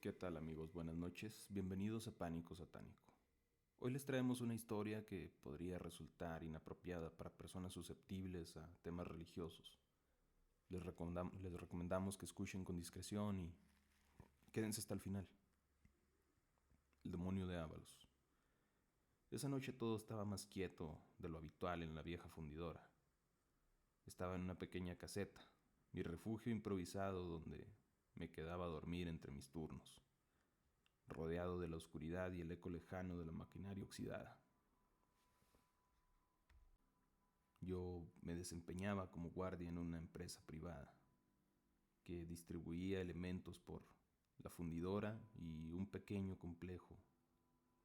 ¿Qué tal amigos? Buenas noches. Bienvenidos a Pánico Satánico. Hoy les traemos una historia que podría resultar inapropiada para personas susceptibles a temas religiosos. Les recomendamos que escuchen con discreción y quédense hasta el final. El demonio de Ábalos. Esa noche todo estaba más quieto de lo habitual en la vieja fundidora. Estaba en una pequeña caseta, mi refugio improvisado donde me quedaba a dormir entre mis turnos, rodeado de la oscuridad y el eco lejano de la maquinaria oxidada. Yo me desempeñaba como guardia en una empresa privada que distribuía elementos por la fundidora y un pequeño complejo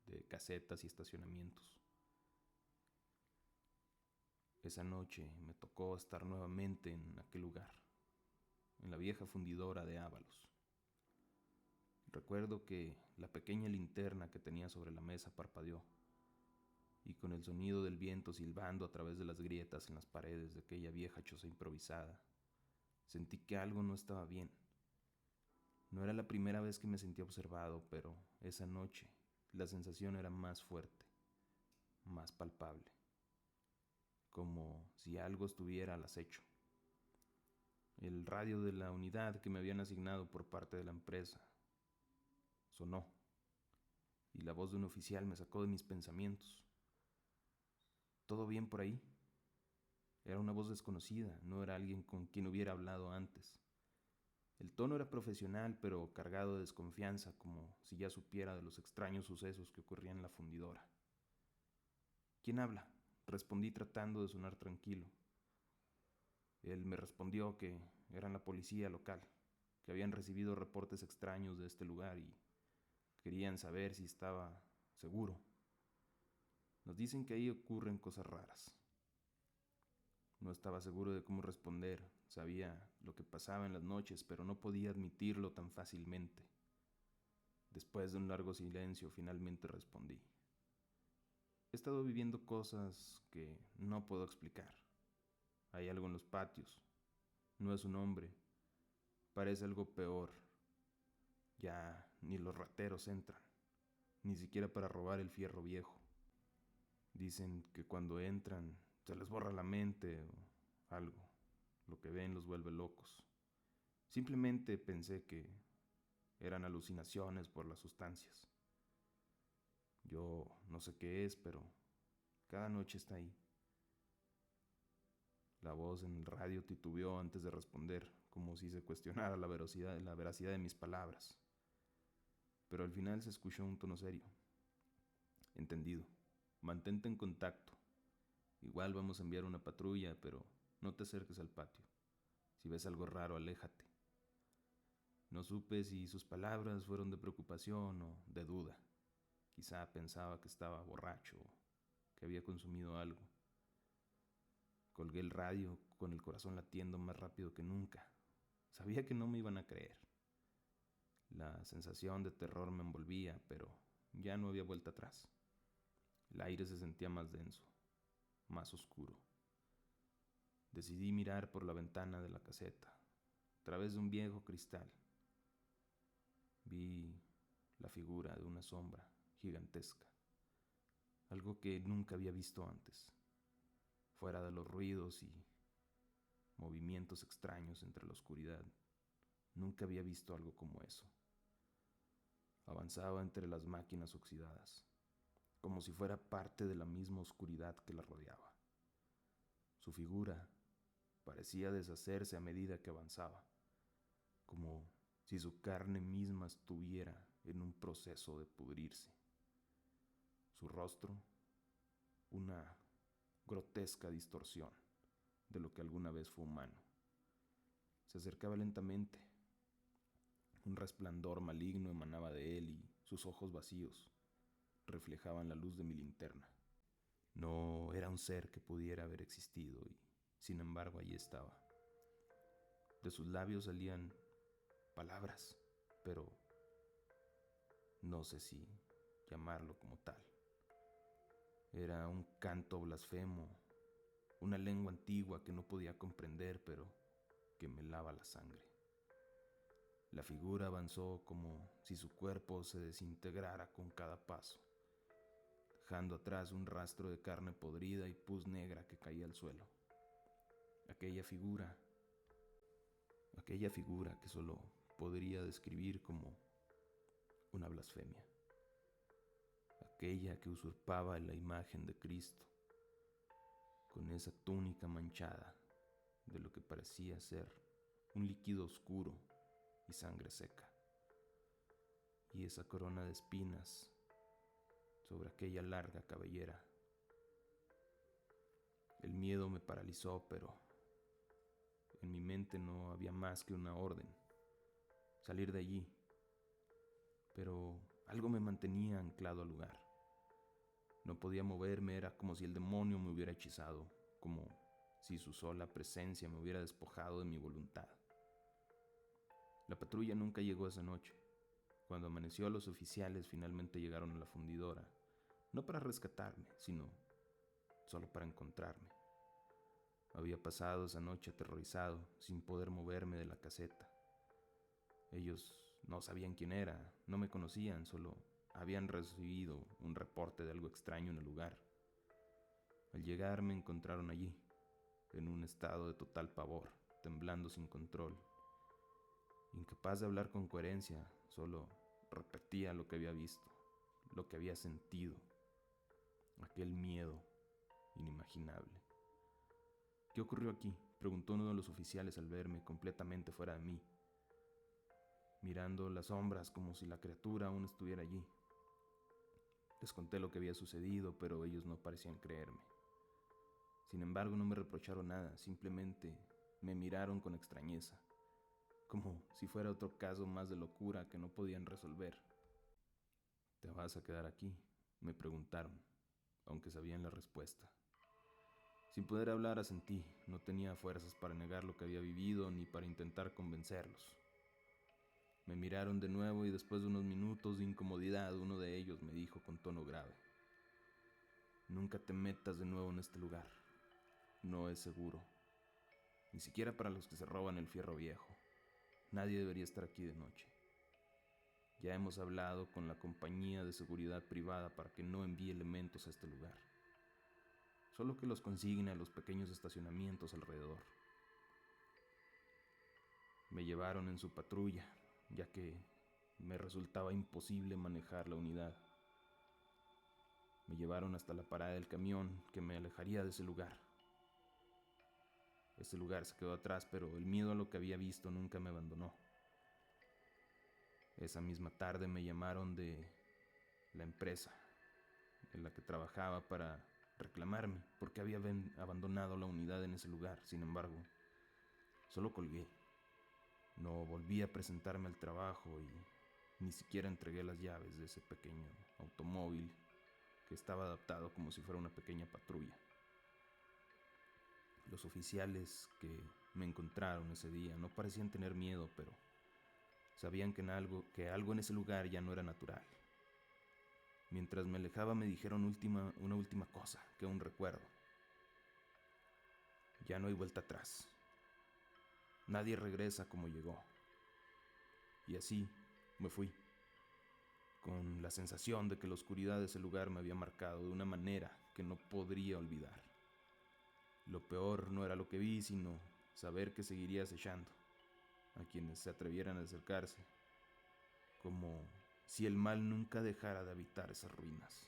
de casetas y estacionamientos. Esa noche me tocó estar nuevamente en aquel lugar, en la vieja fundidora de Ábalos. Recuerdo que la pequeña linterna que tenía sobre la mesa parpadeó, y con el sonido del viento silbando a través de las grietas en las paredes de aquella vieja choza improvisada, sentí que algo no estaba bien. No era la primera vez que me sentía observado, pero esa noche la sensación era más fuerte, más palpable, como si algo estuviera al acecho. El radio de la unidad que me habían asignado por parte de la empresa sonó, y la voz de un oficial me sacó de mis pensamientos. ¿Todo bien por ahí? Era una voz desconocida, no era alguien con quien hubiera hablado antes. El tono era profesional, pero cargado de desconfianza, como si ya supiera de los extraños sucesos que ocurrían en la fundidora. ¿Quién habla?, respondí tratando de sonar tranquilo. Él me respondió que eran la policía local, que habían recibido reportes extraños de este lugar y querían saber si estaba seguro. Nos dicen que ahí ocurren cosas raras. No estaba seguro de cómo responder. Sabía lo que pasaba en las noches, pero no podía admitirlo tan fácilmente. Después de un largo silencio, finalmente respondí. He estado viviendo cosas que no puedo explicar. Hay algo en los patios. No es un hombre. Parece algo peor. Ya ni los rateros entran, ni siquiera para robar el fierro viejo. Dicen que cuando entran se les borra la mente o algo. Lo que ven los vuelve locos. Simplemente pensé que eran alucinaciones por las sustancias. Yo no sé qué es, pero cada noche está ahí. La voz en el radio titubeó antes de responder, como si se cuestionara la veracidad de mis palabras. Pero al final se escuchó un tono serio. Entendido. Mantente en contacto. Igual vamos a enviar una patrulla, pero no te acerques al patio. Si ves algo raro, aléjate. No supe si sus palabras fueron de preocupación o de duda. Quizá pensaba que estaba borracho o que había consumido algo. Colgué el radio con el corazón latiendo más rápido que nunca. Sabía que no me iban a creer. La sensación de terror me envolvía, pero ya no había vuelta atrás. El aire se sentía más denso, más oscuro. Decidí mirar por la ventana de la caseta, a través de un viejo cristal. Vi la figura de una sombra gigantesca, algo que nunca había visto antes, fuera de los ruidos y movimientos extraños entre la oscuridad. Nunca había visto algo como eso. Avanzaba entre las máquinas oxidadas, como si fuera parte de la misma oscuridad que la rodeaba. Su figura parecía deshacerse a medida que avanzaba, como si su carne misma estuviera en un proceso de pudrirse. Su rostro, una grotesca distorsión de lo que alguna vez fue humano. Se acercaba lentamente. Un resplandor maligno emanaba de él y sus ojos vacíos reflejaban la luz de mi linterna. No era un ser que pudiera haber existido y, sin embargo, allí estaba. De sus labios salían palabras, pero no sé si llamarlo como tal. Era un canto blasfemo, una lengua antigua que no podía comprender, pero que me lava la sangre. La figura avanzó como si su cuerpo se desintegrara con cada paso, dejando atrás un rastro de carne podrida y pus negra que caía al suelo. Aquella figura que solo podría describir como una blasfemia. Aquella que usurpaba la imagen de Cristo, con esa túnica manchada de lo que parecía ser un líquido oscuro y sangre seca, y esa corona de espinas sobre aquella larga cabellera. El miedo me paralizó, pero en mi mente no había más que una orden: salir de allí. Pero algo me mantenía anclado al lugar. No podía moverme, era como si el demonio me hubiera hechizado, como si su sola presencia me hubiera despojado de mi voluntad. La patrulla nunca llegó esa noche. Cuando amaneció, los oficiales finalmente llegaron a la fundidora, no para rescatarme, sino solo para encontrarme. Había pasado esa noche aterrorizado, sin poder moverme de la caseta. Ellos no sabían quién era, no me conocían, solo habían recibido un reporte de algo extraño en el lugar. Al llegar me encontraron allí, en un estado de total pavor, temblando sin control. Incapaz de hablar con coherencia, solo repetía lo que había visto, lo que había sentido, aquel miedo inimaginable. ¿Qué ocurrió aquí?, preguntó uno de los oficiales al verme completamente fuera de mí, mirando las sombras como si la criatura aún estuviera allí. Les conté lo que había sucedido, pero ellos no parecían creerme. Sin embargo, no me reprocharon nada, simplemente me miraron con extrañeza, como si fuera otro caso más de locura que no podían resolver. ¿Te vas a quedar aquí?, me preguntaron, aunque sabían la respuesta. Sin poder hablar, asentí. No tenía fuerzas para negar lo que había vivido ni para intentar convencerlos. Me miraron de nuevo y después de unos minutos de incomodidad, uno de ellos me dijo con tono grave: nunca te metas de nuevo en este lugar. No es seguro. Ni siquiera para los que se roban el fierro viejo. Nadie debería estar aquí de noche. Ya hemos hablado con la compañía de seguridad privada para que no envíe elementos a este lugar. Solo que los consigne a los pequeños estacionamientos alrededor. Me llevaron en su patrulla, ya que me resultaba imposible manejar la unidad. Me llevaron hasta la parada del camión que me alejaría de ese lugar. Ese lugar se quedó atrás, pero el miedo a lo que había visto nunca me abandonó. Esa misma tarde me llamaron de la empresa en la que trabajaba para reclamarme porque había abandonado la unidad en ese lugar. Sin embargo, solo colgué. No volví a presentarme al trabajo y ni siquiera entregué las llaves de ese pequeño automóvil que estaba adaptado como si fuera una pequeña patrulla. Los oficiales que me encontraron ese día no parecían tener miedo, pero sabían que algo en ese lugar ya no era natural. Mientras me alejaba me dijeron una última cosa que aún recuerdo: ya no hay vuelta atrás. Nadie regresa como llegó. Y así me fui, con la sensación de que la oscuridad de ese lugar me había marcado de una manera que no podría olvidar. Lo peor no era lo que vi, sino saber que seguiría acechando a quienes se atrevieran a acercarse, como si el mal nunca dejara de habitar esas ruinas.